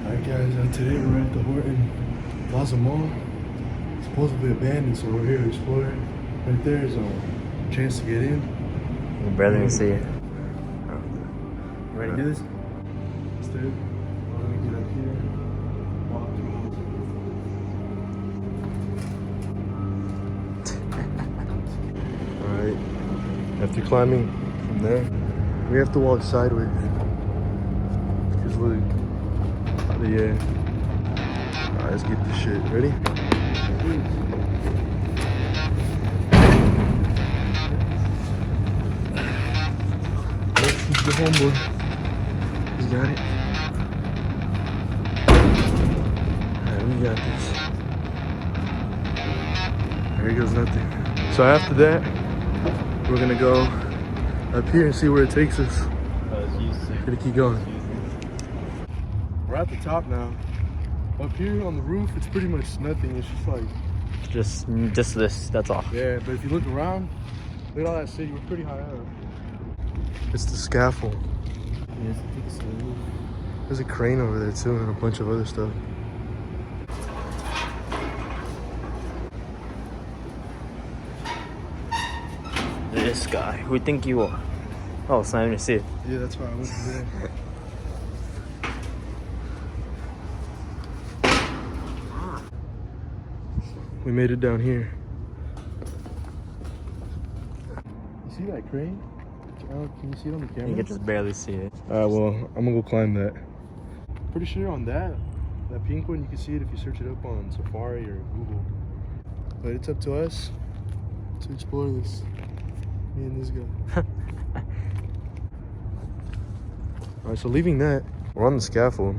Alright guys, today we're at the Horton Plaza Mall. It's supposed to be abandoned, so we're here to explore it. Right there is a chance to get in. You barely even see it. You ready to do this? Let's do it. Let me get up here. Walk through. Alright. After climbing from there, we have to walk sideways. Because look. Yeah. Alright, let's get this shit. Ready? Let's keep the homeboy. He's got it. Alright, we got this. There goes nothing. So after that, we're gonna go up here and see where it takes us. We're gonna keep going. We're at the top now. Up here on the roof, it's pretty much nothing. It's just like... Just this, that's all. Yeah, but if you look around, look at all that city. We're pretty high up. It's the scaffold. There's a crane over there too and a bunch of other stuff. This guy, who you think you are? Oh, it's not even to see it. Yeah, that's why I went there. We made it down here. You see that crane? Can you see it on the camera? You can just barely see it. Alright, well, I'm gonna go climb that. Pretty sure on that pink one, you can see it if you search it up on Safari or Google. But it's up to us to explore this. Me and this guy. Alright, so leaving that, we're on the scaffold.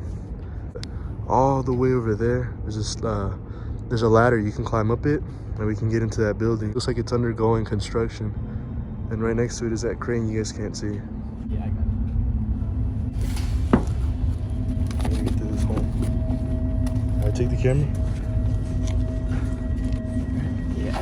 All the way over there, there's a ladder, you can climb up it, and we can get into that building. Looks like it's undergoing construction. And right next to it is that crane you guys can't see. Yeah, I got it. Let me get to this hole. Alright, take the camera. Yeah.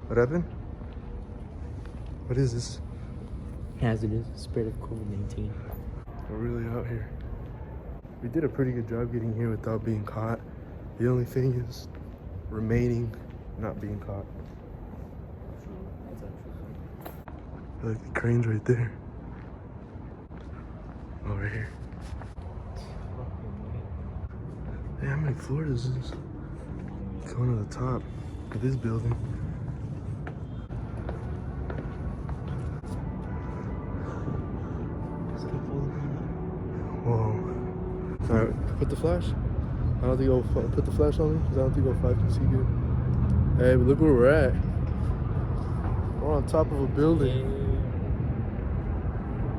What happened? What is this? Hazardous spread of COVID-19. We're really out here. We did a pretty good job getting here without being caught. The only thing is remaining not being caught. Look, the crane's right there. Over here. Hey, how many floors is this? Going to the top of this building. Whoa. Alright, put the flash. I don't think it'll put the flash on me because I don't think 05 can see good. Hey, but look where we're at. We're on top of a building.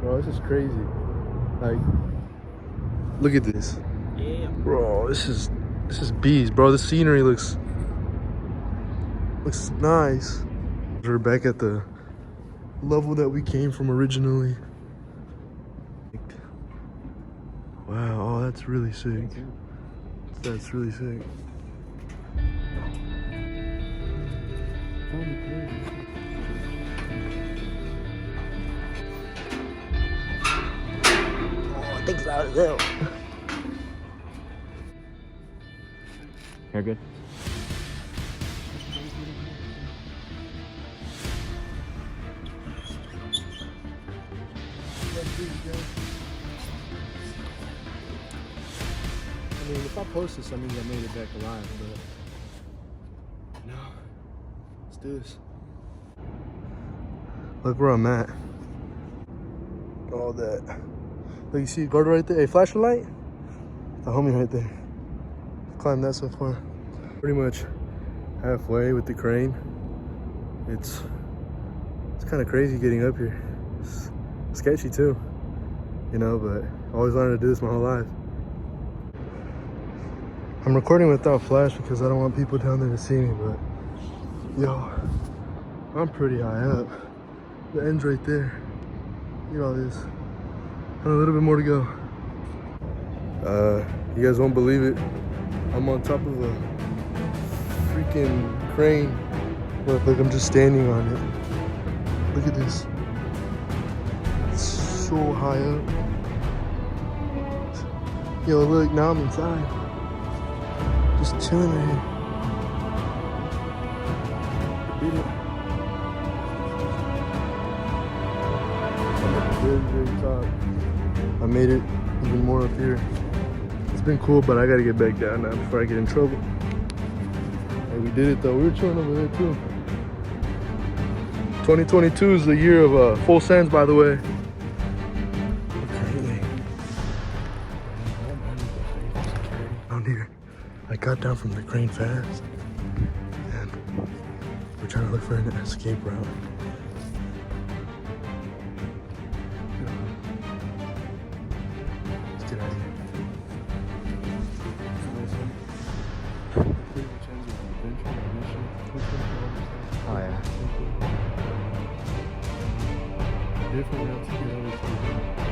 Bro, this is crazy. Like, look at this. Yeah. Bro, this is beast, bro. The scenery looks nice. We're back at the level that we came from originally. Wow, oh, that's really sick. That's really sick. Oh, things out of there. You're good. I mean, if I post this, that means I made it back alive, but no. Let's do this. Look where I'm at. All that. Look, you see a guard right there? Hey, flash a light? The homie right there. Climbed that so far. Pretty much halfway with the crane. It's kind of crazy getting up here. It's sketchy too, you know, but I always wanted to do this my whole life. I'm recording without flash because I don't want people down there to see me, but yo, I'm pretty high up. The end's right there. Look at all this. And a little bit more to go. You guys won't believe it. I'm on top of a freaking crane. Look, I'm just standing on it. Look at this. It's so high up. Yo, look, now I'm inside. Just chilling right here. Beat it. I'm at the very, very top. I made it even more up here. It's been cool, but I gotta get back down now before I get in trouble. Hey, we did it though. We were chilling over there too. 2022 is the year of full sends, by the way. Okay. Down here. I got down from the crane fast, and we're trying to look for an escape route. Let's get out of here. Oh yeah. Different routes to get out of here.